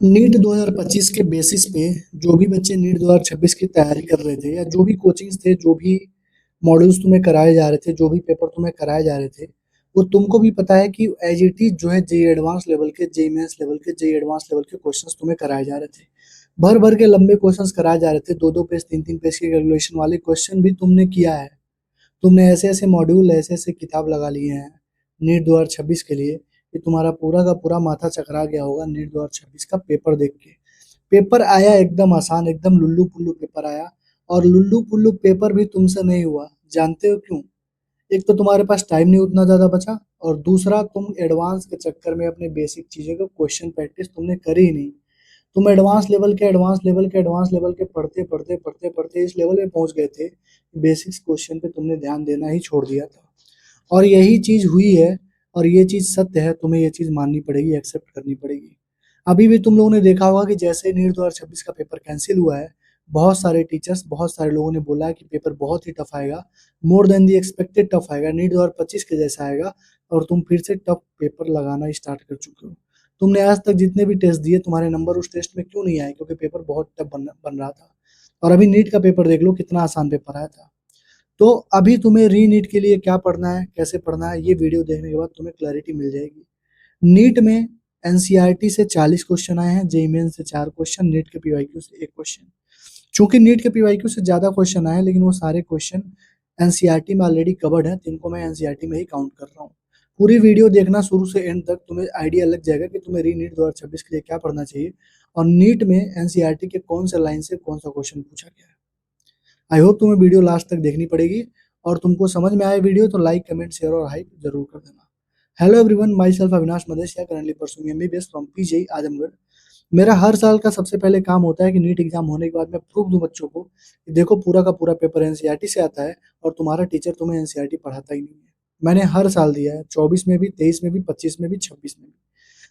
NEET 2025 के basis पे जो भी बच्चे नीट 2026 की तैयारी कर रहे थे या जो भी कोचिंग्स थे, जो भी मॉड्यूल्स तुम्हें कराए जा रहे थे, जो भी पेपर तुम्हें कराए जा रहे थे, वो तुमको भी पता है कि एज इट इज जो है जेईई एडवांस लेवल के, जेईई मेंस लेवल के, जेईई एडवांस लेवल के क्वेश्चंस तुम्हें कराए जा रहे थे। भर भर के लंबे क्वेश्चंस कराए जा रहे थे, दो दो पेज, तीन तीन पेज के कैलकुलेशन वाले क्वेश्चन भी तुमने किया है। तुमने ऐसे ऐसे मॉड्यूल, ऐसे ऐसे किताब लगा लिए हैं नीट 2026 के लिए कि तुम्हारा पूरा का पूरा माथा चकरा गया होगा नीट 2026 का पेपर देख के। पेपर आया एकदम आसान, एकदम लुल्लू पुल्लू पेपर आया। और लुल्लू पुल्लू पेपर भी तुमसे नहीं हुआ। जानते हो क्यों? एक तो तुम्हारे पास टाइम नहीं उतना ज्यादा बचा, और दूसरा तुम एडवांस के चक्कर में अपने बेसिक चीजों का क्वेश्चन प्रैक्टिस तुमने करी ही नहीं। तुम एडवांस लेवल के पढ़ते पढ़ते पढ़ते पढ़ते इस लेवल पे पहुंच गए थे, बेसिक्स क्वेश्चन पे तुमने ध्यान देना ही छोड़ दिया था। और यही चीज हुई है, और ये चीज सत्य है, तुम्हें ये चीज माननी पड़ेगी, एक्सेप्ट करनी पड़ेगी। अभी भी तुम लोगों ने देखा होगा कि जैसे नीट 2026 का पेपर कैंसिल हुआ है, बहुत सारे टीचर्स, बहुत सारे लोगों ने बोला है कि पेपर बहुत ही टफ आएगा, more than the expected tough आएगा, नीट 2025 के जैसा आएगा। और तुम फिर से टफ पेपर लगाना स्टार्ट कर चुके हो। तुमने आज तक जितने भी टेस्ट दिए, तुम्हारे नंबर उस टेस्ट में क्यों नहीं आए? क्योंकि पेपर बहुत टफ बन रहा था। और अभी नीट का पेपर देख लो, कितना आसान पेपर आया था। तो अभी तुम्हें री नीट के लिए क्या पढ़ना है, कैसे पढ़ना है, ये वीडियो देखने के बाद तुम्हें क्लैरिटी मिल जाएगी। नीट में एनसीईआरटी से 40 क्वेश्चन आए हैं, जेईई मेन से 4 क्वेश्चन, नीट के पीवाईक्यू से 1 क्वेश्चन। चूंकि नीट के पीवाईक्यू से ज्यादा क्वेश्चन आए हैं, लेकिन वो सारे क्वेश्चन एनसीईआरटी में ऑलरेडी कवर्ड है, तो इनको मैं एनसीईआरटी में ही काउंट कर रहा हूँ। पूरी वीडियो देखना शुरू से एंड तक, तुम्हें आइडिया लग जाएगा कि तुम्हें री नीट 2026 के लिए क्या पढ़ना चाहिए, और नीट में एनसीईआरटी के कौन से लाइन से कौन सा क्वेश्चन पूछा गया है। आई होप तुम्हें वीडियो लास्ट तक देखनी पड़ेगी। और तुमको समझ में आए वीडियो तो लाइक, कमेंट, शेयर और हाइप जरूर कर देना। Hello everyone, myself Avinash Madeshiya, currently pursuing MBBS from PGI Azamgarh. मेरा हर साल का सबसे पहले काम होता है कि नीट एग्जाम होने के बाद मैं प्रूफ दूं बच्चों को कि देखो पूरा का पूरा पेपर एनसीईआरटी से आता है, और तुम्हारा टीचर तुम्हें एनसीईआरटी पढ़ाता ही नहीं है। मैंने हर साल दिया है, 24 में भी, 23 में भी, 25 में भी, 26 में भी।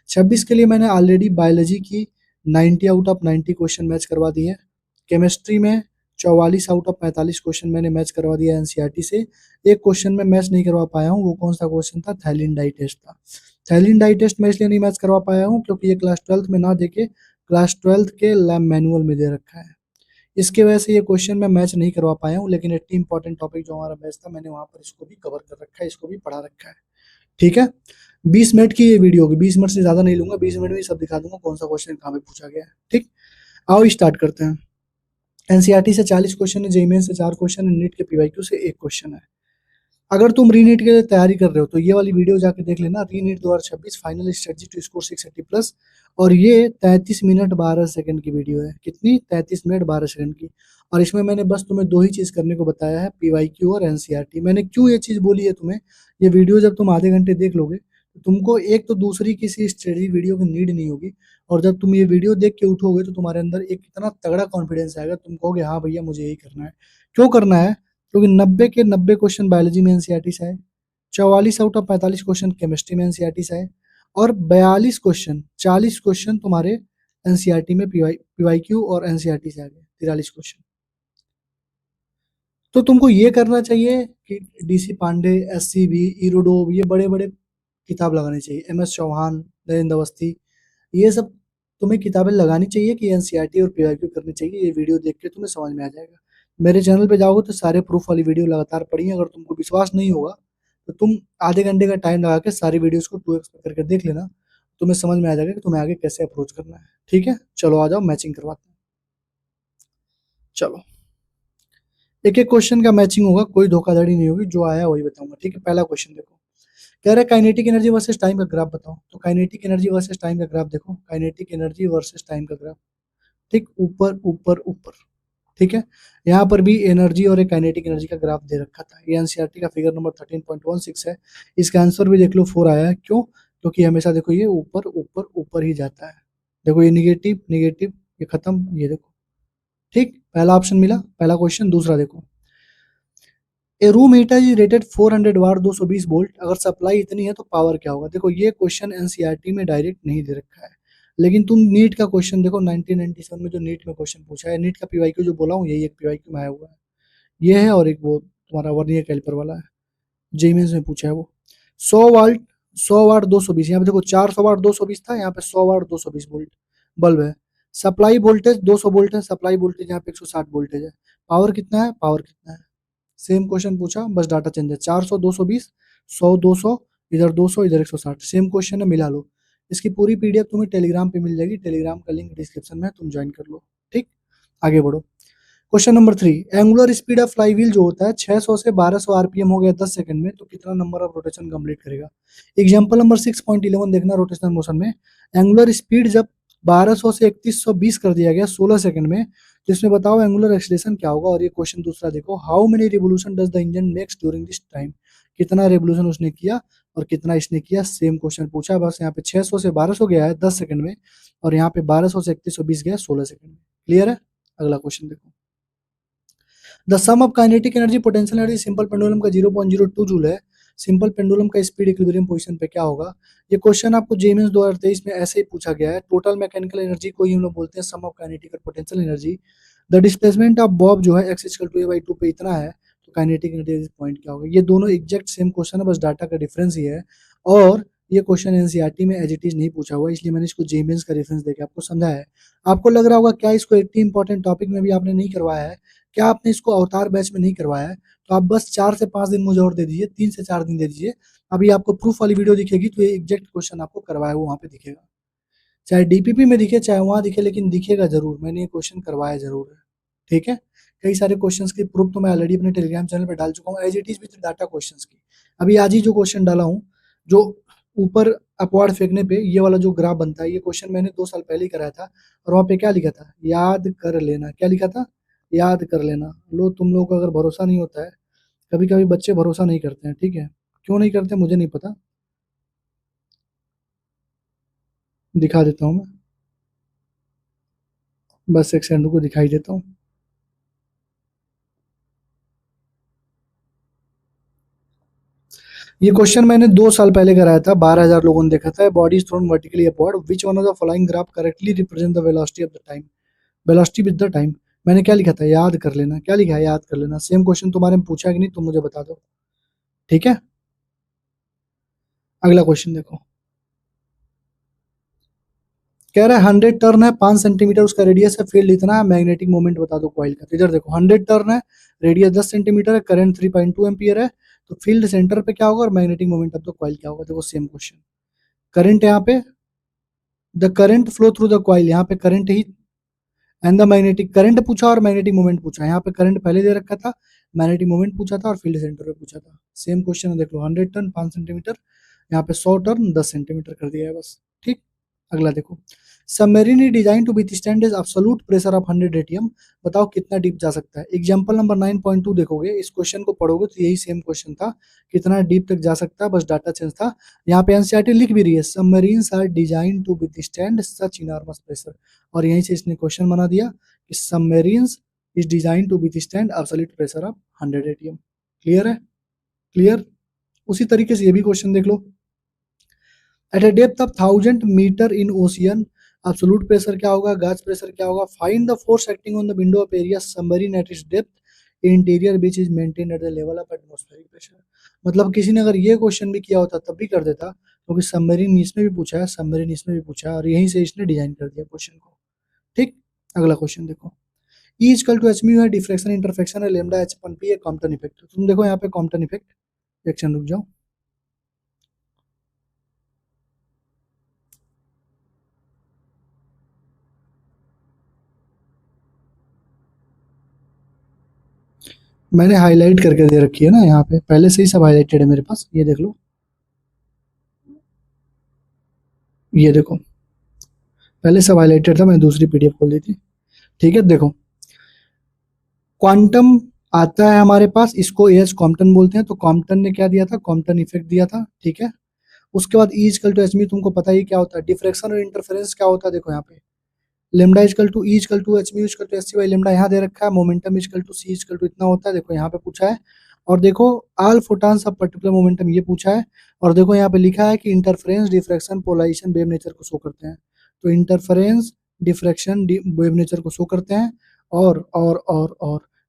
26 के लिए मैंने ऑलरेडी बायोलॉजी की 90 आउट ऑफ 90 क्वेश्चन मैच करवा दिए हैं। केमिस्ट्री में 44 आउट ऑफ 45 क्वेश्चन मैंने मैच करवा दिया एनसीईआरटी से। एक क्वेश्चन में मैच नहीं करवा पाया हूँ, वो कौन सा क्वेश्चन था? थाइलिन डाई टेस्ट था। थाइलिन डाई टेस्ट मैं इसलिए नहीं मैच करवा पाया हूँ क्योंकि ये क्लास 12th में ना देके क्लास 12th के लैब मैनुअल में दे रखा है। इसके वजह से ये क्वेश्चन मैं मैच नहीं करवा पाया हूँ, लेकिन 80 इंपॉर्टेंट टॉपिक जो हमारा मैच था, मैंने वहां पर इसको भी कवर कर रखा है, इसको भी पढ़ा रखा है। ठीक है। 20 मिनट की ये वीडियो होगी, 20 मिनट से ज्यादा नहीं लूंगा, 20 मिनट में ही सब दिखा दूंगा कौन सा क्वेश्चन कहाँ पे पूछा गया है। ठीक। आओ स्टार्ट करते हैं। एनसीईआरटी से 40 क्वेश्चन है, जेईई मेन से 4 क्वेश्चन है, नीट के पीवाईक्यू से 1 क्वेश्चन है। अगर तुम री नीट के लिए तैयारी कर रहे हो तो ये वाली वीडियो जाके देख लेना, re NEET 2026 final strategy to score 680 plus. और ये 33 मिनट 12 सेकंड की वीडियो है। कितनी? 33 मिनट 12 सेकंड की। और इसमें मैंने बस तुम्हें दो ही चीज करने को बताया है, पीवाईक्यू और एनसीईआरटी। मैंने क्यों ये चीज बोली है तुम्हें? ये वीडियो जब तुम आधे घंटे देख लोगे तो तुमको एक तो दूसरी किसी स्टडी वीडियो की नीड नहीं होगी। और जब तुम ये वीडियो देख के उठोगे तो तुम्हारे अंदर एक इतना तगड़ा कॉन्फिडेंस आएगा, तुम कहोगे हाँ भैया मुझे यही करना है। क्यों करना है? क्योंकि 90 के 90 क्वेश्चन बायोलॉजी में एनसीईआरटी से आए, 44 आउट ऑफ 45 क्वेश्चन केमिस्ट्री में एनसीईआरटी से आए, और 42 क्वेश्चन, 40 क्वेश्चन तुम्हारे एनसीईआरटी में पीवाईक्यू और एनसीईआरटी से आ गए, 43 क्वेश्चन। तो तुमको ये करना चाहिए कि डीसी पांडे, एससीबी, इरोडोव, ये बड़े बड़े किताब लगानी चाहिए, एमएस चौहान, नरेंद्र अवस्थी, ये सब तुम्हें किताबें लगानी चाहिए कि एनसीईआरटी और पीवाईक्यू करनी चाहिए। ये वीडियो देख के तुम्हें समझ में आ जाएगा। मेरे चैनल पे जाओगे तो सारे प्रूफ वाली वीडियो लगातार पढ़िए। अगर तुमको विश्वास नहीं होगा तो तुम आधे घंटे का टाइम लगा के सारी वीडियोस को 2x करके देख लेना, तुम्हें समझ में आ जाएगा कि तुम्हें आगे कैसे अप्रोच करना है। ठीक है, चलो आ जाओ मैचिंग करवाते हैं। चलो, एक एक क्वेश्चन का मैचिंग होगा, कोई धोखाधड़ी नहीं होगी, जो आया वही बताऊंगा। ठीक है, पहला क्वेश्चन देखो। कह रहा है काइनेटिक एनर्जी वर्सेस टाइम का ग्राफ बताओ। तो काइनेटिक एनर्जी वर्सेस टाइम का ग्राफ देखो, काइनेटिक एनर्जी वर्सेस टाइम का ग्राफ। ठीक, ऊपर ऊपर ऊपर। ठीक है, यहाँ पर भी एनर्जी और एक काइनेटिक एनर्जी का ग्राफ दे रखा था। ये एनसीईआरटी का फिगर नंबर 13.16 है। इसका आंसर भी देख लो 4 आया है। क्यों? क्योंकि हमेशा देखो ये ऊपर ऊपर ऊपर ही जाता है। देखो ये निगेटिव निगेटिव, ये खत्म, ये देखो। ठीक, पहला ऑप्शन मिला, पहला क्वेश्चन। दूसरा देखो, a room heater is rated 400 watt, 220 volt, अगर सप्लाई इतनी है तो पावर क्या होगा? देखो ये क्वेश्चन एनसीईआरटी में डायरेक्ट नहीं दे रखा है, लेकिन तुम नीट का क्वेश्चन देखो, 1997 में जो नीट में क्वेश्चन पूछा है, नीट का पीवाईक्यू जो बोला हूँ, यही एक पीवाईक्यू में आया हुआ है। ये है, और एक वो तुम्हारा वर्नियर कैलिपर वाला है, जेईई मेंस में पूछा है वो। 100 वाट, 100 वाट 220, यहाँ पे देखो 400 वाट 220 था, यहाँ पे 100 वाट 220 वोल्ट। बल्ब है। सप्लाई वोल्टेज 200 वोल्ट है, सप्लाई वोल्टेज यहाँ पे 160 वोल्टेज है। पावर कितना है, पावर कितना है, सेम क्वेश्चन पूछा, बस डाटा चेंज है। 400 220, 100 200, इधर 200 इधर 160, सेम क्वेश्चन है, मिला लो। इसकी पूरी पीडीएफ तुम्हें टेलीग्राम पे मिल जाएगी, टेलीग्राम का लिंक डिस्क्रिप्शन में है, तुम ज्वाइन कर लो। ठीक, आगे बढ़ो। Question number 3, angular speed of flywheel जो होता है 600 से 1200 आरपीएम हो गया 10 सेकंड में, तो कितना नंबर ऑफ रोटेशन कंप्लीट करेगा। एग्जांपल नंबर 6.11 देखना, रोटेशनल मोशन में एंगुलर स्पीड जब 1200 से 3120 कर दिया गया 16 सेकंड में, तो इसमें बताओ एंगुलर एक्सीलरेशन क्या होगा। और ये क्वेश्चन दूसरा देखो, how many revolution does the engine makes during this time, कितना रेवोल्यूशन उसने किया और कितना इसने किया, सेम क्वेश्चन पूछा, बस यहाँ पे 600 से 1200 गया है 10 सेकंड में, और यहाँ पे 1200 से 3120 गया 16 सेकंड में। क्लियर है, अगला क्वेश्चन देखो। The sum of kinetic energy potential energy simple pendulum का 0.02 जूल है। सिंपल पेंडुलम का स्पीड इक्विलिब्रियम पोजीशन पे क्या होगा। ये क्वेश्चन आपको जेईई 2023 में ऐसे ही पूछा गया है। टोटल मैकेनिकल एनर्जी को ही हम लोग बोलते हैं सम ऑफ काइनेटिक और potential energy. The displacement of Bob जो है x इक्वल टू a/2 पे इतना है, तो काइनेटिक एनर्जी पॉइंट क्या होगा। ये दोनों एग्जैक्ट सेम क्वेश्चन है, बस डाटा का डिफरेंस ही है। और ये क्वेश्चन एनसीईआरटी में एज इट इज नहीं पूछा हुआ, इसलिए मैंने इसको जेईई का रेफरेंस देकर आपको समझाया है। आपको लग रहा होगा क्या इसको 80 इंपॉर्टेंट टॉपिक में भी आपने नहीं करवाया है, क्या आपने इसको अवतार बैच में नहीं करवाया है, तो आप बस 4 से 5 दिन मुझे और दे दीजिए, 3 से 4 दिन दे दीजिए। अभी आपको प्रूफ वाली वीडियो दिखेगी, तो ये एग्जैक्ट क्वेश्चन आपको करवाया हुआ वहाँ पे दिखेगा, चाहे डीपीपी में दिखे चाहे वहाँ दिखे, लेकिन दिखेगा जरूर, मैंने ये क्वेश्चन करवाया जरूर है। ठीक है, कई सारे क्वेश्चंस की प्रूफ तो मैं ऑलरेडी अपने टेलीग्राम चैनल पे डाल चुका हूँ, as it is with data questions की। अभी आज ही जो क्वेश्चन डाला हूँ, जो ऊपर अपवार्ड फेंकने पे ये वाला जो ग्राफ बनता है, ये क्वेश्चन मैंने 2 साल पहले ही कराया था, और वहाँ पे क्या लिखा था, याद कर लेना, क्या लिखा था, याद कर लेना। लो, तुम लोग को अगर भरोसा नहीं होता है, कभी कभी बच्चे भरोसा नहीं करते हैं, ठीक है, क्यों नहीं करते मुझे नहीं पता, दिखा देता हूँ मैं, बस एक सेकंड को दिखाई देता हूँ। ये क्वेश्चन मैंने 2 साल पहले कराया था, 12,000 लोगों ने देखा था। Body is thrown vertically upward, which one of the following graph correctly represent the velocity of the time, velocity with the time. मैंने क्या लिखा था, याद कर लेना, क्या लिखा है, याद कर लेना। सेम क्वेश्चन तुम्हारे में पूछा है कि नहीं, तुम मुझे बता दो। ठीक है, अगला क्वेश्चन देखो, कह रहा है 100 टर्न है 5 सेंटीमीटर उसका रेडियस है, फील्ड इतना है, मैग्नेटिक मोमेंट बता दो कॉइल का। तो इधर देखो 100 टर्न है, रेडियस 10 सेंटीमीटर है, करंट 3.2 एम्पियर है, तो फील्ड सेंटर पे क्या होगा और magnetic moment of the coil क्या होगा। देखो सेम क्वेश्चन, करंट यहाँ पे, the current flow through the coil, यहाँ पे current he, and the magnetic, current पूछा और मैग्नेटिक मोमेंट पूछा, यहाँ पे करंट पहले दे रखा था, मैग्नेटिक मोमेंट पूछा था और फील्ड सेंटर पे पूछा था। सेम क्वेश्चन है, देख लो 100 टर्न 5 सेंटीमीटर, यहाँ पे 100 टर्न 10 सेंटीमीटर कर दिया है बस। ठीक, अगला देखो, submarine is design to withstand is absolute pressure of 100 ATM, बताओ कितना डीप जा सकता है। एग्जांपल नंबर 9.2 देखोगे, इस क्वेश्चन को पढ़ोगे तो यही सेम क्वेश्चन था, कितना डीप तक जा सकता है, बस डाटा चेंज था। यहाँ पे एनसीईआरटी लिख भी रही है, submarines are design to withstand such enormous pressure, और यहीं से इसने क्वेश्चन बना दिया कि submarines is design to withstand absolute pressure of 100 ATM. Clear है, क्लियर। उसी तरीके से ये भी क्वेश्चन देख लो, at a depth of 1000 metre in ocean, absolute pressure क्या होगा, गैस प्रेशर क्या होगा, find the force acting on the window of area submarine at its depth interior which is maintain at the level of atmospheric pressure. मतलब किसी ने अगर ये question भी किया होता तब भी कर देता, क्योंकि सबमरीन इसमें भी पूछा है, सबमरीन इसमें भी पूछा है, और यहीं से इसने डिजाइन कर दिया क्वेश्चन को। ठीक, अगला क्वेश्चन देखो, E equal to H mu है, डिफ्रैक्शन इंटरफेक्शन है, लेमडा एच अपन पी है, कॉम्पटन इफेक्ट। तुम देखो यहाँ पे कॉम्पटन इफेक्ट, एक सेकंड रुक जाओ, मैंने हाईलाइट करके दे रखी है ना यहाँ पे, पहले से ही सब हाईलाइटेड है मेरे पास, ये देख लो, ये देखो पहले सब हाईलाइटेड था, मैंने दूसरी पीडीएफ खोल दी थी। ठीक है, देखो क्वांटम आता है हमारे पास, इसको एच कॉम्पटन बोलते हैं, तो कॉम्पटन ने क्या दिया था, कॉम्पटन इफेक्ट दिया था। ठीक है, उसके बाद E equal to H mu, तुमको पता ही क्या होता है, डिफ्रैक्शन और इंटरफेरेंस क्या होता है, देखो यहाँ पे lambda equal to E equal to H mu equal to S C by lambda, यहाँ दे रखा है, momentum equal to C equal to इतना होता है, देखो यहाँ पे पूछा है। और देखो all photons of particular momentum, ये पूछा है। और देखो यहाँ पे लिखा है कि interference diffraction polarisation wave nature को शो करते हैं, तो इंटरफेरेंस डिफ्रैक्शन वेव नेचर को शो करते हैं। और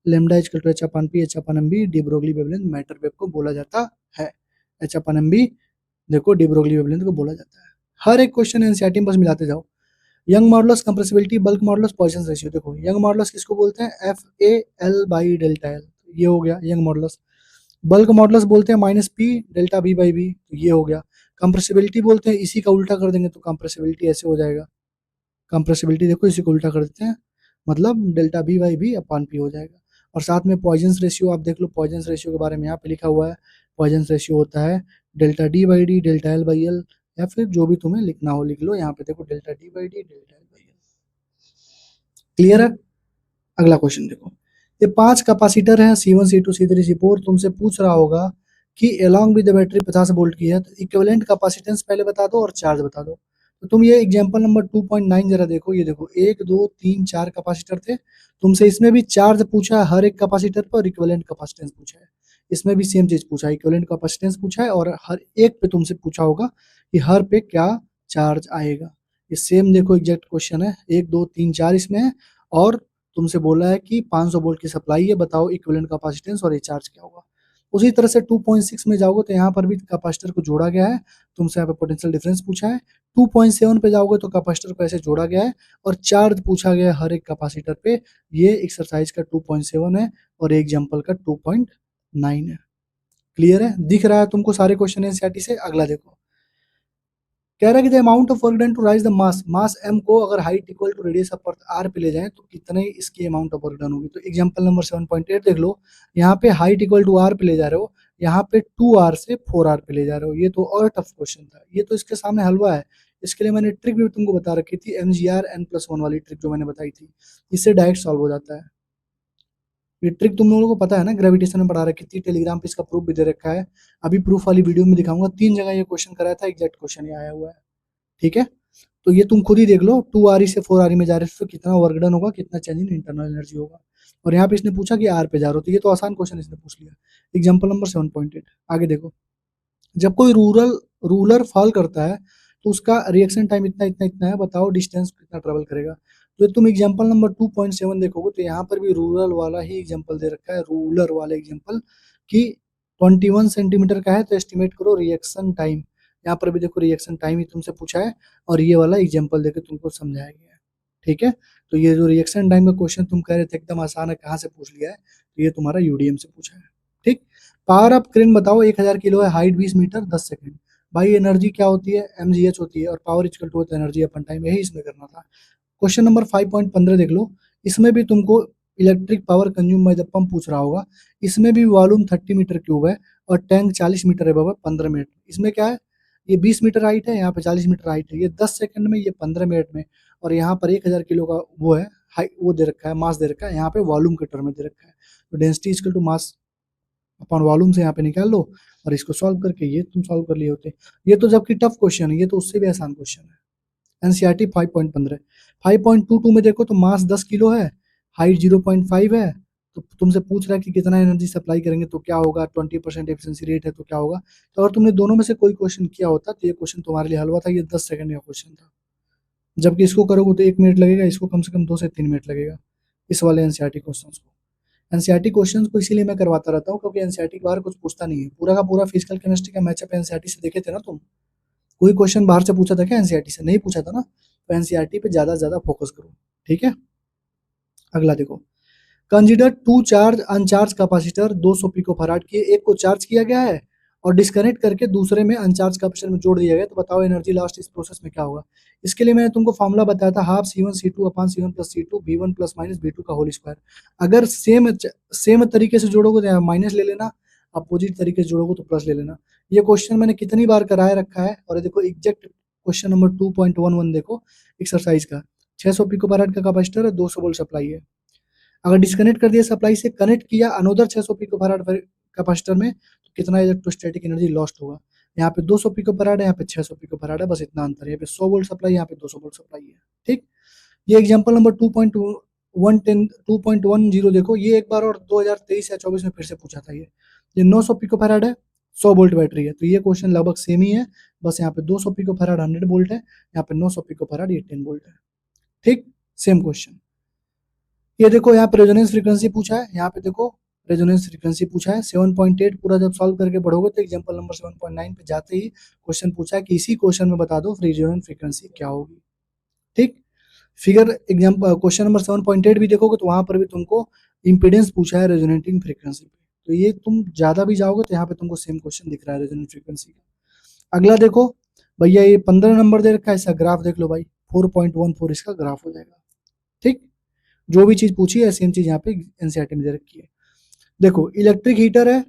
lambda equal to H upon P, H upon M B, de Broglie wavelength matter wave को बोला जाता है। एच अपन एम बी देखो डी ब्रोगली वेवलेंथ को बोला जाता है। हर एक क्वेश्चन एनसीईआरटी में बस मिलाते जाओ। Young modulus, compressibility, bulk modulus, Poisson ratio. देखो यंग मॉडुलस किसको बोलते हैं, FAL/डेल्टा एल, ये हो गया यंग मॉडुलस। बल्क मॉडुलस बोलते हैं -P डेल्टा B/B, तो ये हो गया। कंप्रेसिबिलिटी बोलते हैं, इसी का उल्टा कर देंगे तो कंप्रेसिबिलिटी ऐसे हो जाएगा। कंप्रेसिबिलिटी देखो इसी को उल्टा कर देते हैं, मतलब डेल्टा B/B/P हो जाएगा। और साथ में पॉइजन रेशियो आप देख लो, पॉइजन रेशियो के बारे में यहाँ पे लिखा हुआ है। पॉइजन रेशियो होता है डेल्टा D/D, डेल्टा L/L, या फिर जो भी तुम्हें लिखना हो लिख लो। यहाँ पे देखो delta D/D, delta L/L। Clear है? अगला क्वेश्चन देखो, ये 5 कैपेसिटर है C1 C2 C3 C4। तुमसे पूछ रहा होगा कि along with the battery 50 volt की है, तो इक्विवेलेंट कैपेसिटेंस पहले बता दो और चार्ज बता दो। तो तुम ये एग्जांपल नंबर 2.9 जरा देखो, ये देखो 1 2 3 4 कैपेसिटर थे। तुमसे इसमें भी चार्ज पूछा है हर एक कैपेसिटर पर, और इक्विवेलेंट कैपेसिटेंस पूछा है। इसमें भी सेम चीज पूछा है, इक्विवेलेंट कैपेसिटेंस पूछा है, और हर एक पे तुमसे पूछा होगा कि हर पे क्या चार्ज आएगा। ये सेम देखो एग्जैक्ट क्वेश्चन है, 1 2 3 4 इसमें है, और तुमसे बोला है कि 500 वोल्ट की सप्लाई है, बताओ इक्विवेलेंट कैपेसिटेंस और ये चार्ज क्या होगा। उसी तरह से 2.6 में जाओगे तो यहाँ पर भी कैपेसिटर को जोड़ा गया है, तुमसे यहाँ पे पोटेंशियल डिफरेंस पूछा है। 2.7 पे जाओगे तो कैपेसिटर को ऐसे जोड़ा गया है और चार्ज पूछा गया है हर एक कैपेसिटर पे। ये एक्सरसाइज का 2.7 है और एग्जाम्पल का 2.9 है। क्लियर है? दिख रहा है तुमको सारे क्वेश्चन एनसीईआरटी से? अगला देखो, कह रहा है कि the amount of work done to raise the mass m को अगर height equal to radius of earth r पे ले जाएं तो कितने इसकी अमाउंट ऑफ वर्क डन होगी। तो एग्जांपल नंबर 7.8 देख लो, यहाँ पे हाइट इक्वल टू r पे ले जा रहे हो, यहाँ पे 2r से 4r पे ले जा रहे हो। ये तो और टफ क्वेश्चन था, ये तो इसके सामने हलवा है। इसके लिए मैंने ट्रिक भी तुमको बता रखी थी, MGR n+1 वाली ट्रिक जो मैंने बताई थी, इससे डायरेक्ट सॉल्व हो जाता है। ये ट्रिक तुम लोगों को पता है ना, ग्रेविटेशन में पढ़ा रखी थी, टेलीग्राम पे इसका प्रूफ भी दे रखा है। अभी प्रूफ वाली वीडियो में दिखाऊंगा, 3 जगह ये क्वेश्चन कराया था, एग्जैक्ट क्वेश्चन ये आया हुआ है। ठीक है, तो ये तुम खुद ही देख लो, 2RE से 4RE में जा रहे हो तो कितना वर्क डन होगा, कितना चेंज इन इंटरनल एनर्जी होगा। और यहाँ पे इसने पूछा कि R पे जा रहे हो, तो ये तो आसान क्वेश्चन इसने पूछ लिया। एग्जाम्पल नंबर 7.8 आगे देखो, जब कोई रूलर फॉल करता है तो उसका रिएक्शन टाइम इतना इतना इतना है, बताओ डिस्टेंस कितना ट्रेवल करेगा। तो तुम एग्जाम्पल नंबर 2.7 देखोगे तो यहाँ पर भी रूरल वाला ही एग्जाम्पल दे रखा है, रूलर वाला एग्जाम्पल कि 21 सेंटीमीटर का है, तो एस्टिमेट करो रिएक्शन टाइम। यहाँ पर भी देखो रिएक्शन टाइम ही तुमसे पूछा है, और ये वाला एग्जाम्पल देकर तुमको समझाया गया है। ठीक है, तो ये जो रिएक्शन टाइम का क्वेश्चन तुम कह रहे थे एकदम आसान है, कहाँ से पूछ लिया है, तो ये तुम्हारा यूडीएम से पूछा है। ठीक, पावर ऑफ क्रेन बताओ, 1000 किलो है, हाइट 20 मीटर, 10 सेकंड। भाई एनर्जी क्या होती है, mgh होती है, और पावर इक्वल टू होता है एनर्जी अपन टाइम, यही इसमें करना था। क्वेश्चन नंबर 5.15 देख लो, इसमें भी तुमको electric power consume by the pump पूछ रहा होगा। इसमें भी वॉल्यूम 30 मीटर क्यूब है और टैंक 40 मीटर है बाबा, 15 मिनट। इसमें क्या है, ये 20 मीटर हाइट है, यहाँ पे 40 मीटर हाइट है, ये 10 सेकंड में, ये 15 मिनट में, और यहाँ पर 1000 किलो का वो है, वो दे रखा है, मास दे रखा है, यहाँ पे वॉल्यूम के टर्म में दे रखा है। तो density equal to mass upon volume से यहाँ पे निकाल लो, और इसको सॉल्व करके ये तुम सॉल्व कर लिए होते। ये तो जबकि टफ क्वेश्चन है, ये तो उससे भी आसान क्वेश्चन है। एनसीईआरटी 5.15। 5.22 में देखो तो मास 10 किलो है, हाइट 0.5 है, तो तुमसे पूछ रहा है कि कितना एनर्जी सप्लाई करेंगे तो क्या होगा, 20% एफिशिएंसी रेट है तो क्या होगा। तो अगर तुमने दोनों में से कोई क्वेश्चन किया होता तो ये क्वेश्चन तुम्हारे लिए हलवा था, ये 10 सेकंड का क्वेश्चन था। जबकि इसको करोगे तो 1 मिनट लगेगा, इसको कम से कम 2 से 3 मिनट लगेगा, इस वाले एनसीईआरटी क्वेश्चन को। एनसीईआरटी क्वेश्चंस को इसीलिए मैं करवाता रहता हूँ क्योंकि एनसीईआरटी के बाहर कुछ पूछता नहीं है। पूरा का पूरा फिजिकल केमिस्ट्री का मैचअप एनसीईआरटी से देखे थे ना तुम, कोई क्वेश्चन बाहर से पूछा था क्या एनसीईआरटी से? नहीं पूछा था ना, तो एनसीईआरटी पे ज्यादा फोकस करो। ठीक है, अगला देखो, consider 2 charge uncharged capacitor 200 pico farad की, एक को चार्ज किया गया है और डिस्कनेक्ट करके दूसरे में अनचार्ज कैपेसिटर में जोड़ दिया गया, तो बताओ एनर्जी लॉस्ट इस प्रोसेस में क्या होगा। इसके लिए मैंने तुमको फॉर्मूला बताया था, half C1 C2 upon C1 plus C2 V1 plus minus V2 का होल स्क्वायर। अगर सेम तरीके से जोड़ोगे तो यहाँ माइनस ले लेना, अपोजिट तरीके से जोड़ोगे तो प्लस ले लेना। ये क्वेश्चन मैंने कितनी बार कराए रखा है, और ये देखो एग्जैक्ट क्वेश्चन नंबर 2.11 देखो एक्सरसाइज का, 600 पिको फराड का कैपेसिटर है, 200 वोल्ट सप्लाई है। अगर डिस्कनेक्ट कर दिया सप्लाई से, कनेक्ट किया अनोदर 600 पिको फराड कैपेसिटर में, तो कितना इलेक्ट्रोस्टैटिक एनर्जी लॉस्ट होगा। यहाँ पे 200 पिको फराड है, यहाँ पे 600 पिको फराड है, बस इतना अंतर है। यहाँ पे 100 वोल्ट सप्लाई, यहाँ पे 200 वोल्ट सप्लाई है। ठीक, ये एग्जांपल नंबर 2.10 देखो, ये एक बार और 2023 या 24 में फिर से पूछा था। ये 900 पिको फराड है, 100 वोल्ट बैटरी है, तो ये क्वेश्चन लगभग सेम ही है, बस यहाँ पे 200 पिको फराड 100 वोल्ट है, यहाँ पे 900 पिको फराड ये 10 वोल्ट है। ठीक, सेम क्वेश्चन। ये देखो यहाँ पे रेजोनेंस फ्रीक्वेंसी पूछा है, यहाँ पे देखो रेजोनेंस फ्रीक्वेंसी पूछा है 7.8। पूरा जब सॉल्व करके पढ़ोगे तो एग्जांपल नंबर 7.9 पे जाते ही क्वेश्चन पूछा है कि इसी क्वेश्चन में बता दो रेजोनेंस फ्रीक्वेंसी क्या होगी। ठीक, फिगर एग्जाम्पल क्वेश्चन नंबर 7.8 भी देखोगे तो वहां पर भी तुमको इंपीडेंस पूछा है रेजोनेटिंग फ्रीक्वेंसी पे। तो ये तुम ज्यादा भी जाओगे तो यहाँ पे तुमको सेम क्वेश्चन दिख रहा है रेजोनेटिंग फ्रीक्वेंसी का। अगला देखो भैया, ये 15 नंबर दे रखा है, इसका ग्राफ देख लो भाई, 4.14 इसका ग्राफ हो जाएगा। ठीक, जो भी चीज पूछी है सेम चीज यहाँ पे एनसीईआरटी में दे रखी है। देखो इलेक्ट्रिक हीटर है,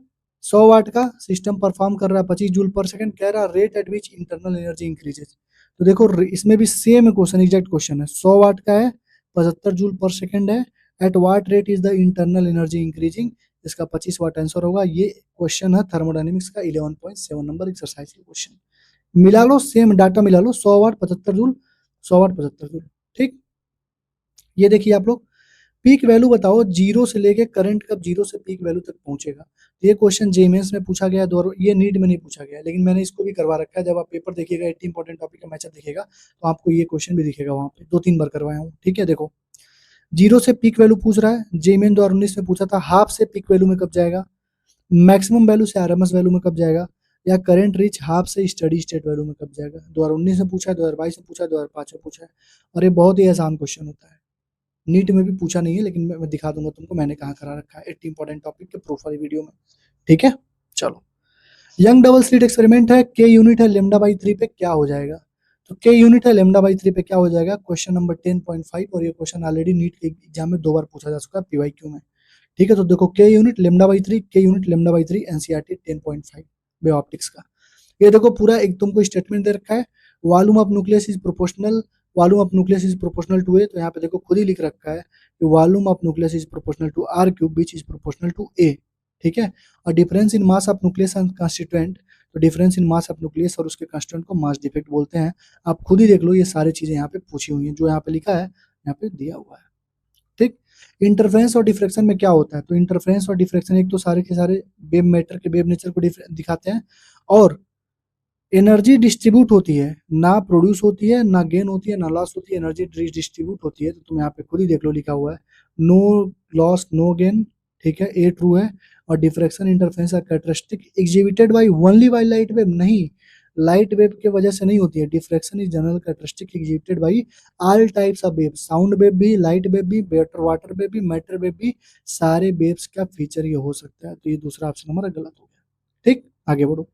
100 वाट का, सिस्टम परफॉर्म कर रहा है 25 जूल पर सेकंड, कह रहा rate at which internal energy increases. तो देखो इसमें भी सेम क्वेश्चन, एग्जैक्ट क्वेश्चन है, 100 वाट का है, 75 जूल पर सेकंड है, at what rate is the internal energy increasing, इसका 25 वाट आंसर होगा। ये क्वेश्चन है थर्मोडायनेमिक्स का 11.7 नंबर एक्सरसाइज का क्वेश्चन। मिला लो, सेम डाटा मिला लो, 100 वाट 75 जूल, 100 वाट 75 जूल। ठीक, ये देखिए आप लोग, पीक वैल्यू बताओ जीरो से लेके करंट कब जीरो से पीक वैल्यू तक पहुंचेगा। तो ये क्वेश्चन जेईएमएस में पूछा गया है, ये नीट में नहीं पूछा गया है, लेकिन मैंने इसको भी करवा रखा है। जब आप पेपर देखिएगा 80 इंपॉर्टेंट टॉपिक का मैचअप देखिएगा तो आपको ये क्वेश्चन भी दिखेगा, वहां पे 2-3 बार करवाया हूँ। ठीक है, देखो जीरो से पीक वैल्यू पूछ रहा है, जेईएमएस 2019 में पूछा था हाफ से पीक वैल्यू में कब जाएगा, मैक्सिमम वैल्यू से आरएमएस वैल्यू में कब जाएगा, या करंट रीच हाफ से स्टडी स्टेट वैल्यू में कब जाएगा। 2019 में पूछा है, 2022 में पूछा है, 2005 में पूछा है, और ये बहुत ही आसान क्वेश्चन होता है। नीट में भी पूछा नहीं है, लेकिन मैं दिखा दूंगा तुमको मैंने कहाँ करा रखा है 80 इंपॉर्टेंट टॉपिक के प्रूफ वाली वीडियो में। ठीक है, चलो यंग डबल स्लिट एक्सपेरिमेंट है, के यूनिट है लेमडा बाई 3 पे क्या हो जाएगा। तो के यूनिट है लेमडा बाई 3 पे क्या हो जाएगा, क्वेश्चन नंबर 10.5, और ये क्वेश्चन ऑलरेडी नीट के एग्जाम में 2 बार पूछा जा चुका है पीवाईक्यू में। ठीक है, तो देखो के यूनिट लेमडा बाई 3, के unit lambda by 3 NCERT 10.5 way optics का। ये देखो पूरा एक तुमको स्टेटमेंट दे रखा है, volume of nucleus is proportional, volume of nucleus is proportional to A. तो यहाँ पे देखो खुद ही लिख रखा है कि volume of nucleus is proportional to R cube which is proportional to A. ठीक है, और difference in mass of nucleus and constituent, तो difference in mass of nucleus और उसके कंस्टिट्यूएंट को मास डिफेक्ट बोलते हैं। आप खुद ही देख लो, ये सारी चीजें यहाँ पे पूछी हुई हैं, जो यहाँ पे लिखा है यहाँ पे दिया हुआ है। ठीक, इंटरफेरेंस और डिफ्रैक्शन में क्या होता है, तो इंटरफेरेंस और डिफ्रैक्शन एक तो सारे के सारे वेव मैटर के वेव नेचर को दिखाते हैं, और एनर्जी डिस्ट्रीब्यूट होती है, ना प्रोड्यूस होती है, ना गेन होती है, ना लॉस होती है, एनर्जी डिस्ट्रीब्यूट होती है। तो तुम यहाँ पे खुद ही देख लो, लिखा हुआ है नो लॉस नो गेन। ठीक है, ए ट्रू है। और diffraction interference are characteristic exhibited by only by light wave, नहीं, लाइट वेव के वजह से नहीं होती है। Diffraction is general characteristic exhibited by all types of wave, sound wave भी, लाइट वेव भी, वाटर वेव भी, मैटर वेव भी, सारे वेव्स का फीचर ये हो सकता है। तो ये दूसरा ऑप्शन हमारा गलत हो गया। ठीक, आगे बढ़ो।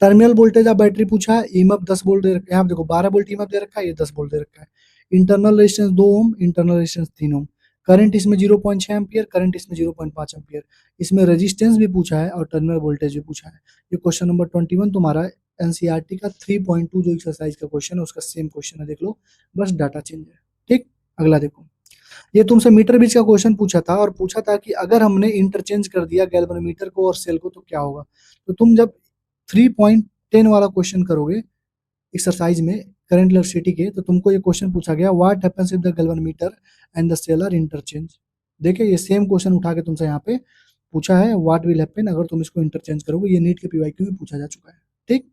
टर्मिनल वोल्टेज ऑफ बैटरी पूछा है, ईएमएफ 10 वोल्ट दे रखा है, यहाँ पे देखो 12 वोल्ट ईएमएफ दे रखा है, ये 10 वोल्ट दे रखा है। इंटरनल रेजिस्टेंस 2 ओम, इंटरनल रेजिस्टेंस 3 ओम, करंट इसमें 0.6 एम्पियर, करंट इसमें 0.5 एम्पियर। इसमें रेजिस्टेंस भी पूछा है और टर्मिनल वोल्टेज भी पूछा है। ये क्वेश्चन नंबर 21 तुम्हारा एनसीईआरटी का 3.2 जो एक्सरसाइज का क्वेश्चन है उसका सेम क्वेश्चन है, देख लो, बस डाटा चेंज है। ठीक, अगला देखो, ये तुमसे मीटर बीच का क्वेश्चन पूछा था, और पूछा था कि अगर हमने इंटरचेंज कर दिया गैल्वेनोमीटर को और सेल को तो क्या होगा। तो तुम जब 3.10 वाला क्वेश्चन करोगे एक्सरसाइज में करंट इलेक्ट्रिसिटी के, तो तुमको ये क्वेश्चन पूछा गया what happens if the galvanometer and the cell are interchange. देखिए ये सेम क्वेश्चन उठा के तुमसे यहाँ पे पूछा है, व्हाट विल हैपन अगर तुम इसको इंटरचेंज करोगे। ये नीट के पीवाईक्यू में पूछा जा चुका है। ठीक,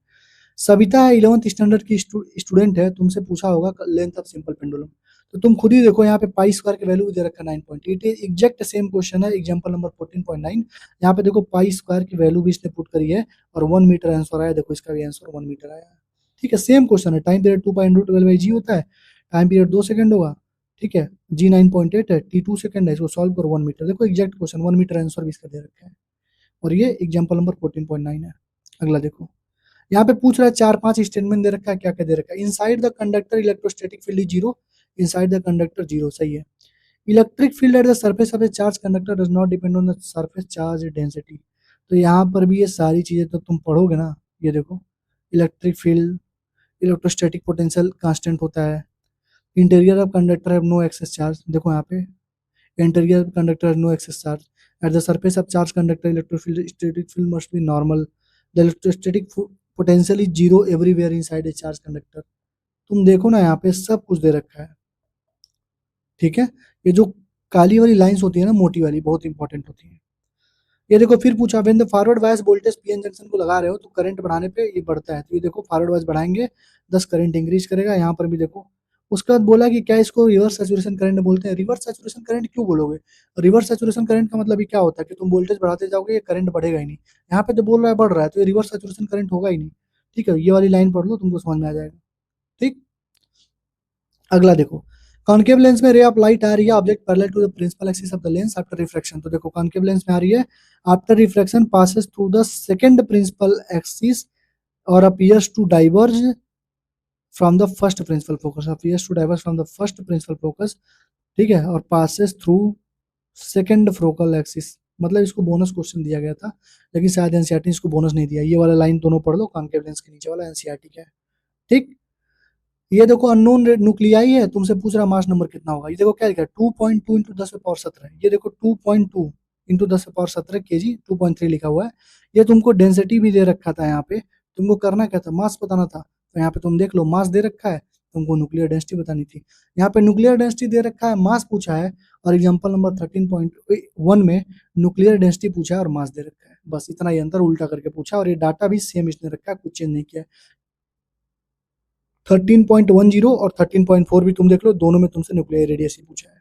सविता है 11th स्टैंडर्ड की स्टूडेंट है, तुमसे पूछा होगा लेंथ ऑफ सिंपल पेंडुलम। तो तुम खुद ही देखो, यहाँ पे पाई स्क्वायर की वैल्यू दे रखा है 9.8, एग्जैक्ट सेम क्वेश्चन है एग्जांपल नंबर 14.9। यहाँ पे देखो पाई स्क्वायर की वैल्यू भी इसने पुट करी है और 1 मीटर आंसर आया। देखो इसका भी आंसर 1 मीटर आया। ठीक है, सेम क्वेश्चन है। टाइम पीरियड 2 पाई × 12/g होता है, टाइम पीरियड 2 सेकंड होगा। ठीक है, g 9.8 है, t 2 सेकंड है, इसको सॉल्व करो 1 मीटर। देखो एग्जैक्ट क्वेश्चन 1 मीटर आंसर भी इसका दे रखा है, और ये एग्जाम्पल नंबर 14.9 है। अगला देखो, यहाँ पे पूछ रहा है 4-5 स्टेटमेंट दे रखा है, क्या क्या दे रखा है। Inside the conductor electrostatic field is zero, inside the conductor zero, सही है। Electric field at the surface of A charge conductor does not depend on the surface charge density. तो यहाँ पर भी ये सारी चीजें तो तुम पढ़ोगे ना। ये देखो, electric field, electrostatic potential constant होता है, interior of conductor have no excess charge. देखो यहाँ पे interior of conductor have no excess charge, at the surface of charge conductor electro field static field must be normal, the electrostatic potential is zero everywhere inside a charge conductor. तुम देखो ना, यहाँ पे सब कुछ दे रखा है। ठीक है, ये जो काली वाली लाइंस होती है ना, मोटी वाली, बहुत इंपॉर्टेंट होती है। ये देखो फिर पूछा when the forward bias voltage PN junction को लगा रहे हो तो करंट बढ़ाने पे ये बढ़ता है। तो ये देखो फॉरवर्ड बायस बढ़ाएंगे 10 करंट इंक्रीज करेगा। यहाँ पर भी देखो, उसके बाद बोला कि क्या इसको रिवर्स सैचुरेशन करंट बोलते हैं। रिवर्स सैचुरेशन करंट क्यों बोलोगे, रिवर्स सैचुरेशन करंट का मतलब ये क्या होता है कि तुम वोल्टेज बढ़ाते जाओगे ये करंट बढ़ेगा ही नहीं। यहाँ पे तो बोल रहा है बढ़ रहा है, तो ये रिवर्स सैचुरेशन करंट होगा ही नहीं। ठीक है, ये वाली लाइन पढ़ लो, तुमको समझ में आ जाएगा। ठीक, अगला देखो, कॉन्केव लेंस में रे ऑफ लाइट आ रही है object parallel to the principal axis of the lens after refraction. तो देखो कॉन्केव लेंस में आ रही है after refraction passes through the second principal axis और appears to diverge from the first principal focus, appears to diverge from the first principal focus, ठीक है, और passes through second focal axis. मतलब इसको बोनस क्वेश्चन दिया गया था लेकिन शायद एनसीईआरटी इसको बोनस नहीं दिया। ये वाला लाइन दोनों पढ़ लो, कॉन्केव लेंस के नीचे वाला एनसीईआरटी का है, ठीक। ये देखो अननोन न्यूक्लियाई है, तुमसे पूछ रहा मास नंबर कितना होगा। ये देखो क्या लिखा है 2.2 इंटू 10 की पावर 17। ये देखो 2.2 इंटू 10 की पावर 17 kg, 2.3 लिखा हुआ है। ये तुमको डेंसिटी भी दे रखा था, यहाँ पे तुमको करना क्या था, मास बताना था। तो यहाँ पे तुम देख लो मास दे रखा है, तुमको न्यूक्लियर डेंसिटी बतानी थी। यहाँ पे न्यूक्लियर डेंसिटी दे रखा है, मास पूछा है, और एग्जाम्पल नंबर 13.1 में न्यूक्लियर डेंसिटी पूछा है और मास दे रखा है। बस इतना ही अंतर, उल्टा करके पूछा, और ये डाटा भी सेम इसने रखा है, कुछ चेंज नहीं किया है। 13.10 और 13.4 भी तुम देख लो, दोनों में तुमसे न्यूक्लियर रेडियस ही पूछा है।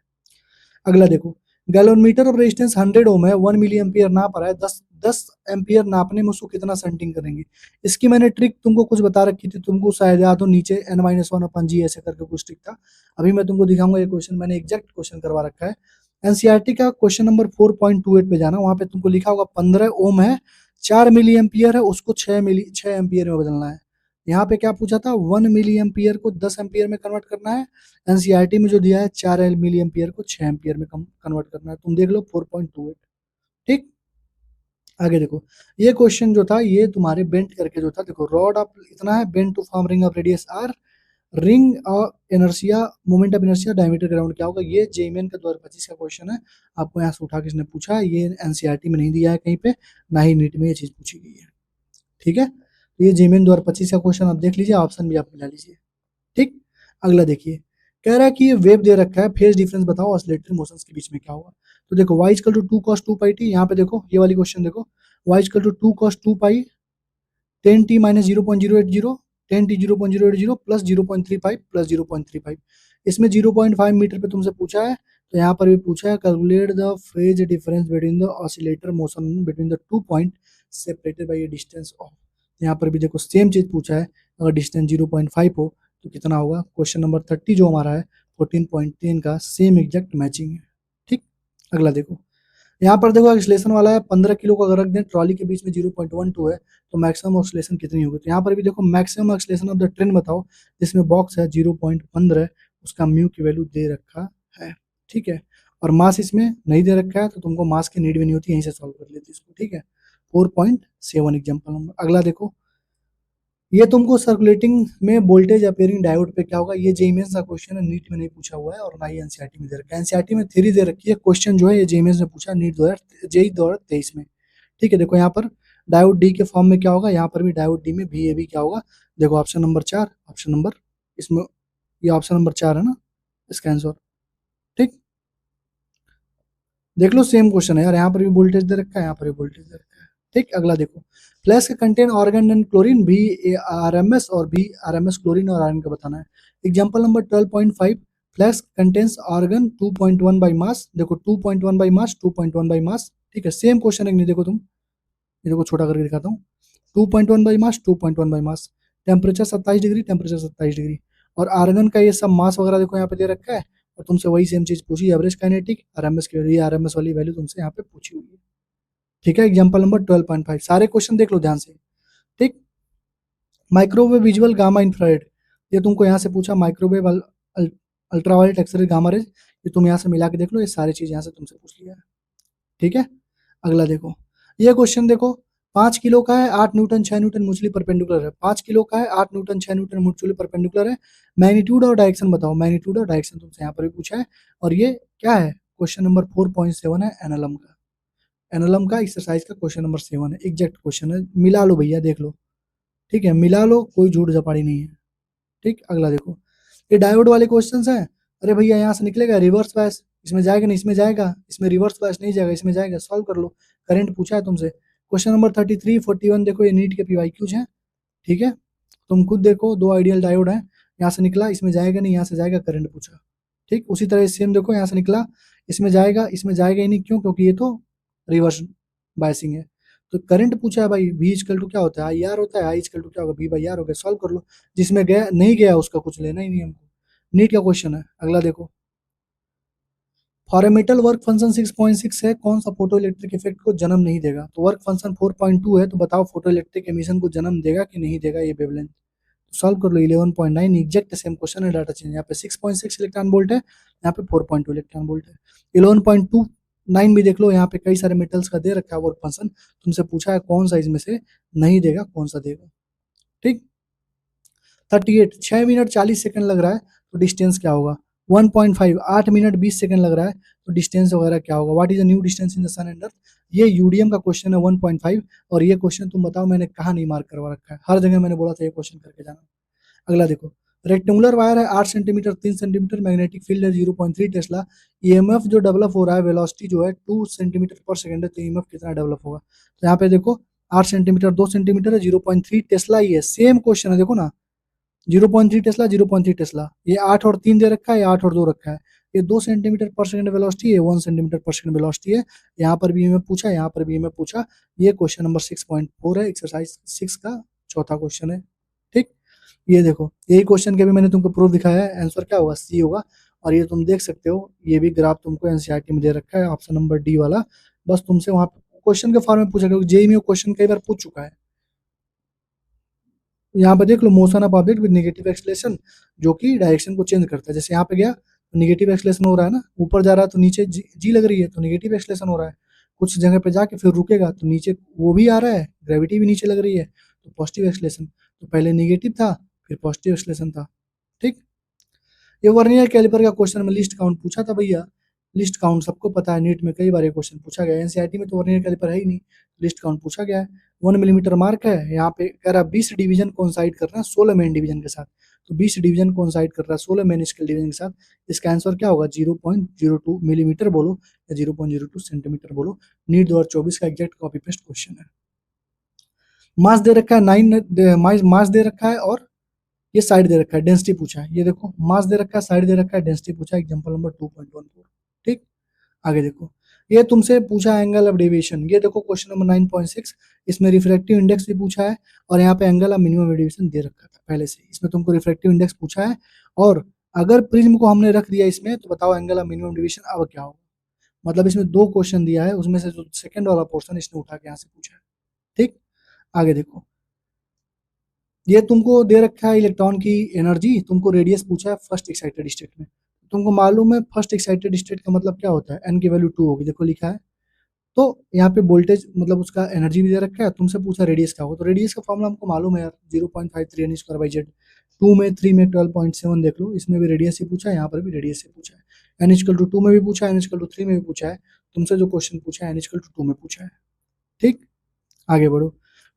अगला देखो गैलोमीटर ऑफ रेजिस्टेंस 100 ओम है, 1 मिली एम्पियर नाप रहा है, 10 एम्पियर नापने में उसको कितना सेंटिंग करेंगे। इसकी मैंने ट्रिक तुमको कुछ बता रखी थी, तुमको शायद याद हो, नीचे n-1/g ऐसे करके कुछ ट्रिक था। अभी मैं तुमको दिखाऊंगा, ये क्वेश्चन मैंने एग्जैक्ट क्वेश्चन करवा रखा है। एनसीईआरटी का क्वेश्चन नंबर 4.28 पे जाना, वहां पे तुमको लिखा होगा 15 ओम है, 4 मिली एम्पियर है, उसको 6 एम्पियर में बदलना है। यहाँ पे क्या पूछा था, 1 मिली एम्पियर को 10 एम्पियर में कन्वर्ट करना है। एनसीईआरटी में जो दिया है 4 मिली एम्पियर को 6 एम्पियर में कन्वर्ट करना है। तुम देख लो 4.28, ठीक। आगे देखो, ये क्वेश्चन जो था ये तुम्हारे बेंट करके जो था, देखो रॉड ऑफ इतना है, bent to form ring of radius R, ring inertia, moment of inertia, diameter के राउंड क्या होगा। ये जेईएमएन का 2025 का क्वेश्चन है, आपको यहाँ से उठा के इसने पूछा है। ये एनसीईआरटी में नहीं दिया है कहीं पे, ना ही नीट में ये चीज पूछी गई है, ठीक है। तो ये जेईएमएन 2025 का क्वेश्चन आप देख लीजिए, ऑप्शन भी आप मिला लीजिए, ठीक। अगला देखिए, कह रहा है कि ये वेव दे रखा है, फेज डिफरेंस बताओ ऑसिलेटरी मोशंस के बीच में क्या होगा। तो देखो y equal to 2 cos 2 pi t, यहाँ पे देखो ये वाली क्वेश्चन देखो, y equal to 2 cos 2 pi 10t minus 0.080, 10t 0.080 plus 0.35 plus 0.35। इसमें 0.5 मीटर पे तुमसे पूछा है, तो यहाँ पर भी पूछा है calculate the phase difference between the oscillator motion between the 2 point separated by A distance of. यहाँ पर भी देखो सेम चीज पूछा है, अगर डिस्टेंस 0.5 हो तो कितना होगा। क्वेश्चन नंबर 30 जो हमारा है 14.10 का सेम एग्जैक्ट मैचिंग है, ठीक। अगला देखो, यहाँ पर देखो एक्सलेशन वाला है, 15 किलो का अगर रख दें ट्रॉली के बीच में 0.12 है तो मैक्सिमम ऑक्सीलेशन कितनी होगी। तो यहाँ पर भी देखो maximum oscillation of the train बताओ, जिसमें बॉक्स है 0.15, उसका म्यू की वैल्यू दे रखा है, ठीक है। और मास इसमें नहीं दे रखा है, तो तुमको मास की नीड भी नहीं होती, यहीं से सॉल्व कर लेते इसको, ठीक है। 4.7 एग्जाम्पल नंबर। अगला देखो, ये तुमको सर्कुलेटिंग में वोल्टेज अपेयरिंग डायोड पे क्या होगा। ये जेईएमएस का क्वेश्चन है, नीट में नहीं पूछा हुआ है और ना ही एनसीईआरटी में दे रखा है। एनसीईआरटी में थ्योरी दे रखी है, क्वेश्चन जो है ये जेईएमएस ने पूछा नीट 2023 में, ठीक है। देखो यहाँ पर डायोड डी के फॉर्म में क्या होगा, यहाँ पर भी डायोड डी में VAB क्या होगा। देखो ऑप्शन नंबर 4, ऑप्शन नंबर इसमें ये ऑप्शन नंबर 4 है ना इसका आंसर, ठीक। देख लो सेम क्वेश्चन है यार, यहाँ पर भी वोल्टेज दे रखा है, यहाँ पर भी वोल्टेज दे रखा है, ठीक। अगला देखो, फ्लैश का contain organ and chlorine VARMS और VRMS क्लोरीन और आयरन का बताना है। Example number 12.5, flash contains organ 2.1 by mass. देखो 2.1 बाई मास, 2.1 बाई मास, ठीक है। सेम क्वेश्चन है कि नहीं, देखो तुम, ये देखो छोटा करके दिखाता हूँ, 2.1 by mass, 2.1 by mass, temperature 27 degree, temperature 27 degree, और आर्गन का ये सब मास वगैरह देखो यहाँ पे दे रखा है, और तुमसे वही सेम चीज पूछी, एवरेज काइनेटिक, आरएमएस की वैल्यू, आरएमएस वाली वैल्यू तुमसे यहाँ पे पूछी हुई है, ठीक है। एग्जांपल नंबर 12.5, सारे क्वेश्चन देख लो ध्यान से, ठीक। माइक्रोवेव विजुअल गामा इंफ्रारेड, ये तुमको यहाँ से पूछा, microwave ultraviolet X ray gamma rays, ये तुम यहाँ से मिला के देख लो, ये सारी चीज यहाँ से तुमसे पूछ लिया है, ठीक है। अगला देखो, ये क्वेश्चन देखो, 5 किलो का है, 8 न्यूटन 6 न्यूटन म्यूचुअली परपेंडिकुलर है। 5 किलो का है, 8 न्यूटन 6 न्यूटन म्यूचुअली परपेंडिकुलर है। मैग्नीट्यूड और डायरेक्शन बताओ, मैग्नीट्यूड और डायरेक्शन तुमसे यहाँ पर भी पूछा है। और ये क्या है, क्वेश्चन नंबर 4.7 है एनएलएम का, एनएलएम का एक्सरसाइज का क्वेश्चन नंबर 7 है, एग्जैक्ट क्वेश्चन है, मिला लो भैया, देख लो, ठीक है, मिला लो, कोई झूठ झपाड़ी नहीं है, ठीक। अगला देखो, ये डायोड वाले क्वेश्चन है। अरे भैया यहाँ से निकलेगा रिवर्स बायस, इसमें जाएगा नहीं, इसमें जाएगा, इसमें रिवर्स बायस नहीं जाएगा, इसमें जाएगा, सॉल्व कर लो। करंट पूछा है तुमसे, क्वेश्चन नंबर 33 41 देखो, ये नीट के PYQs हैं, ठीक है। तुम खुद देखो, दो आइडियल डायोड है, यहाँ से निकला, इसमें जाएगा नहीं, यहाँ से जाएगा, करंट पूछा, ठीक। उसी तरह सेम देखो, यहाँ से निकला, इसमें जाएगा, इसमें जाएगा ही नहीं, क्यों, क्योंकि ये तो रिवर्स बायसिंग है। तो करंट पूछा है भाई, V इक्वल टू क्या होता है, IR होता है, I इक्वल टू क्या होगा, V बाई R हो गया, सॉल्व कर लो। जिसमें गया नहीं गया उसका कुछ लेना ही नहीं हमको, नीट का क्वेश्चन है। अगला देखो, for a metal work function 6.6 है, कौन सा फोटो इलेक्ट्रिक इफेक्ट को जन्म नहीं देगा? तो वर्क फंक्शन 4.2 है, तो बताओ फोटो इलेक्ट्रिक एमिशन को जन्म देगा कि नहीं देगा ये वेवलेंथ? सॉल्व कर लो। 11.9 एग्जैक्ट सेम क्वेश्चन है, डाटा चेंज। यहाँ पे 6.6 इलेक्ट्रॉन वोल्ट है, यहाँ पे 4.2 इलेक्ट्रॉन वोल्ट है। 11.29 भी देख लो, यहाँ पे कई सारे मेटल्स का दे रखा है वर्क फंक्शन, तुमसे पूछा है कौन सा इसमें से नहीं देगा, कौन सा देगा। ठीक। 38 6 मिनट 40 सेकंड लग रहा है, तो डिस्टेंस क्या होगा? 1.5 8 मिनट 20 सेकंड लग रहा है, तो डिस्टेंस वगैरह क्या होगा? What is the new distance in the sun and earth? ये यूडीएम का क्वेश्चन है 1.5। और ये क्वेश्चन तुम बताओ मैंने कहाँ नहीं मार्क करवा रखा है? हर जगह मैंने बोला था ये क्वेश्चन करके जाना। अगला देखो, रेक्टेंगुलर वायर है 8 सेंटीमीटर 3 सेंटीमीटर, मैग्नेटिक फील्ड है 0.3 टेस्ला, ईएमएफ जो डेवलप हो रहा है वेलोसिटी जो है 2 सेंटीमीटर पर सेकंड है, तो ईएमएफ कितना डेवलप होगा? तो यहाँ पे देखो 8 सेंटीमीटर 2 सेंटीमीटर है, 0.3 टेस्ला ही है, सेम क्वेश्चन है, देखो ना 0.3 टेस्ला 0.3 टेस्ला, ये 8 और 3 दे रखा है, ये 8 और 2 रखा है, ये 2 सेंटीमीटर पर सेकंड वेलोसिटी है, 1 सेंटीमीटर पर सेकंड वेलोसिटी है। यहाँ पर भी हमें पूछा, यहाँ पर भी हमें पूछा। ये क्वेश्चन नंबर 6.4 है, एक्सरसाइज 6 का चौथा क्वेश्चन है। ठीक, ये देखो यही क्वेश्चन के भी मैंने तुमको प्रूफ दिखाया है, आंसर क्या होगा? सी होगा। और ये तुम देख सकते हो, ये भी ग्राफ तुमको एनसीईआरटी में दे रखा है, ऑप्शन नंबर डी वाला। बस तुमसे वहां क्वेश्चन के फॉर्म में पूछा, क्योंकि जेई में क्वेश्चन कई बार पूछ चुका है। यहाँ पे देख लो, motion of object with negative acceleration, जो कि डायरेक्शन को चेंज करता है। जैसे यहाँ पे गया तो नेगेटिव एक्सलेशन हो रहा है ना, ऊपर जा रहा है तो नीचे जी लग रही है, तो नेगेटिव एक्सलेशन हो रहा है। कुछ जगह पे जाके फिर रुकेगा तो नीचे वो भी आ रहा है, ग्रेविटी भी नीचे लग रही है, तो पॉजिटिव एक्सलेशन। तो पहले नेगेटिव था, फिर पॉजिटिव एक्सलेशन था। ठीक। ये वर्नियर कैलिपर का क्वेश्चन में लिस्ट काउंट पूछा था भैया। लिस्ट काउंट सबको पता है, नीट में कई बार ये क्वेश्चन पूछा गया है। एनसीईआरटी में तो वर्नियर कैलिपर है ही नहीं, लिस्ट काउंट पूछा गया है। 1 मिलीमीटर मार्क है, यहाँ पे कह रहा है 20 डिवीजन कोइंसाइड कर रहा है 16 मेन डिवीजन के साथ, तो 20 डिवीजन कोइंसाइड कर रहा है 16 मेन स्केल डिवीजन के साथ। इसका आंसर क्या होगा? 0.02 मिलीमीटर बोलो या 0.02 सेंटीमीटर बोलो। नीट 2024 का एग्जैक्ट कॉपी पेस्ट क्वेश्चन है। मास दे रखा है 9, मास दे रखा है और ये साइड दे रखा है, डेंसिटी पूछा है। ये देखो मास दे रखा है, साइड दे रखा है, डेंसिटी पूछा है, एग्जांपल नंबर 2.14। ठीक। आगे देखो, ये तुमसे पूछा एंगल ऑफ डेविएशन। ये देखो क्वेश्चन नंबर 9.6, इसमें रिफ्रैक्टिव इंडेक्स भी पूछा है और यहाँ पे एंगल ऑफ मिनिमम डेविएशन दे रखा था पहले से। इसमें तुमको रिफ्रैक्टिव इंडेक्स पूछा है, और अगर प्रिज्म को हमने रख दिया इसमें, तो बताओ एंगल ऑफ मिनिमम डेविएशन अब क्या होगा? मतलब इसमें 2 क्वेश्चन दिया है, उसमें से जो सेकंड वाला पोर्शन इसने उठा के यहाँ से पूछा है। ठीक। आगे देखो, ये तुमको दे रखा है इलेक्ट्रॉन की एनर्जी, तुमको रेडियस पूछा है फर्स्ट एक्साइटेड स्टेट में। तुमको मालूम है फर्स्ट एक्साइटेड स्टेट का मतलब क्या होता है? एन की वैल्यू 2 होगी, देखो लिखा है। तो यहाँ पे वोल्टेज मतलब उसका एनर्जी भी दे रखा है, तुमसे पूछा रेडियस क्या होगा, तो रेडियस का फॉर्मूला हमको मालूम है यार, 0.53 एन स्क्वायर बाई जेड। 2 में 3 में 12.7 देख लो, इसमें भी रेडियस से पूछा है, यहाँ पर भी रेडियस से पूछा है। एन इक्वल टू 2 में भी पूछा है, एन इक्वल टू 3 में भी पूछा है। तुमसे जो क्वेश्चन पूछा है एन इक्वल टू 2 में पूछा है। ठीक। आगे बढ़ो,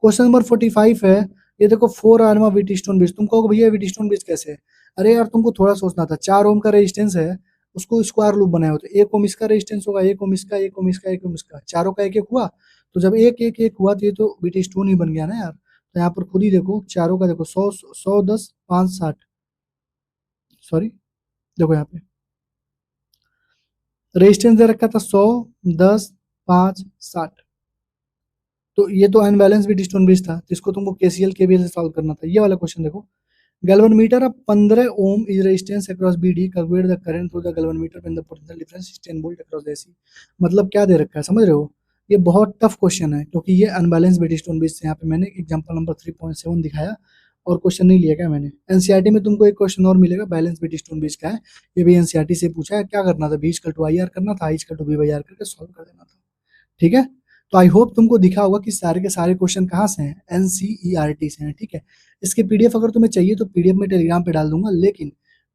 क्वेश्चन नंबर 45 है। ये देखो 4 आर्म व्हीटस्टोन ब्रिज। तुम कहोगे भैया व्हीटस्टोन ब्रिज कैसे है? अरे यार तुमको थोड़ा सोचना था, 4 ओम का रेजिस्टेंस है, उसको स्क्वायर लूप बनाए होते, 1 ओम इसका रेजिस्टेंस होगा, 1 ओम इसका, 1 ओम इसका, 1 ओम इसका, चारों का 1 1 हुआ। तो जब 1 1 1 हुआ तो ये तो व्हीटस्टोन ही बन गया ना यार। तो यहाँ पर खुद ही देखो चारों का, देखो 100 100 10 5 60, सॉरी देखो यहाँ पे रेजिस्टेंस दे रखा था 100 10 5 60। तो ये तो अनबैलेंस भी डिस्टोन ब्रिज था, जिसको तुमको केसीएल केवीएल से सॉल्व करना था। ये वाला क्वेश्चन देखो, galvanometer of 15 ohm is resistance across BD, calculate the current through the galvanometer when the potential difference is 10 volt across the AC। मतलब क्या दे रखा है समझ रहे हो? ये बहुत टफ क्वेश्चन है, क्योंकि ये अनबैलेंस ब्रिजस्टोन ब्रिज से यहाँ पे मैंने एग्जांपल नंबर 3.7 दिखाया और क्वेश्चन नहीं लिया क्या मैंने। एनसीईआरटी में तुमको एक क्वेश्चन और मिलेगा, बैलेंस ब्रिजस्टोन ब्रिज का है, ये भी एनसीईआरटी से पूछा है। क्या करना था? B equal to I R करना था, I equal to B by R करके सॉल्व कर देना था। ठीक है, तो आई होप तुमको दिखा होगा कि सारे के सारे क्वेश्चन कहाँ से हैं, एनसीईआरटी से हैं। ठीक है, इसके पीडीएफ अगर तुम्हें चाहिए तो पीडीएफ में टेलीग्राम पे डाल दूंगा, लेकिन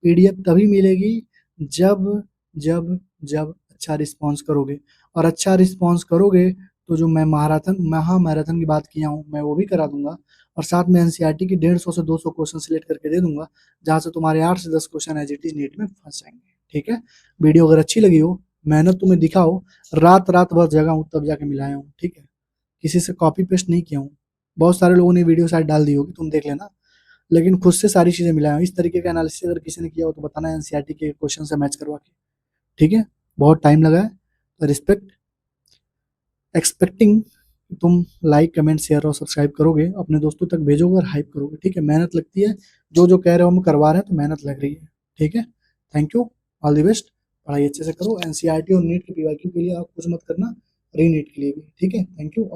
पीडीएफ तभी मिलेगी जब जब जब अच्छा रिस्पांस करोगे। और अच्छा रिस्पांस करोगे तो जो मैं महामैराथन की बात किया हूँ मैं वो भी करा दूंगा, और साथ में एनसीईआरटी की 150 से 200 क्वेश्चन सिलेक्ट करके दे दूंगा, जहाँ से तुम्हारे 8 से 10 question as it is NEET में फंस जाएंगे। ठीक है, वीडियो अगर अच्छी लगी हो, मेहनत तुम्हें दिखा हो, रात रात भर जगा हूँ तब जाके मिलाया हूँ। ठीक है, किसी से कॉपी पेस्ट नहीं किया हूँ। बहुत सारे लोगों ने वीडियो शायद डाल दी होगी, तुम देख लेना, लेकिन खुद से सारी चीजें मिलाया हूँ। इस तरीके का एनालिसिस अगर किसी ने किया हो तो बताना, एनसीईआरटी के क्वेश्चन से मैच करवा के। ठीक है, बहुत टाइम लगा है, तो रिस्पेक्ट एक्सपेक्टिंग तुम लाइक कमेंट शेयर और सब्सक्राइब करोगे, अपने दोस्तों तक भेजोगे और हाइप करोगे। ठीक है, मेहनत लगती है, जो जो कह रहे हो हम करवा रहे हैं, तो मेहनत लग रही है। ठीक है, thank you, all the best. पढ़ाई अच्छे से करो। एनसीईआरटी और नीट के पीवाईक्यू के लिए आप कुछ मत करना, री नीट के लिए भी। ठीक है, थैंक यू।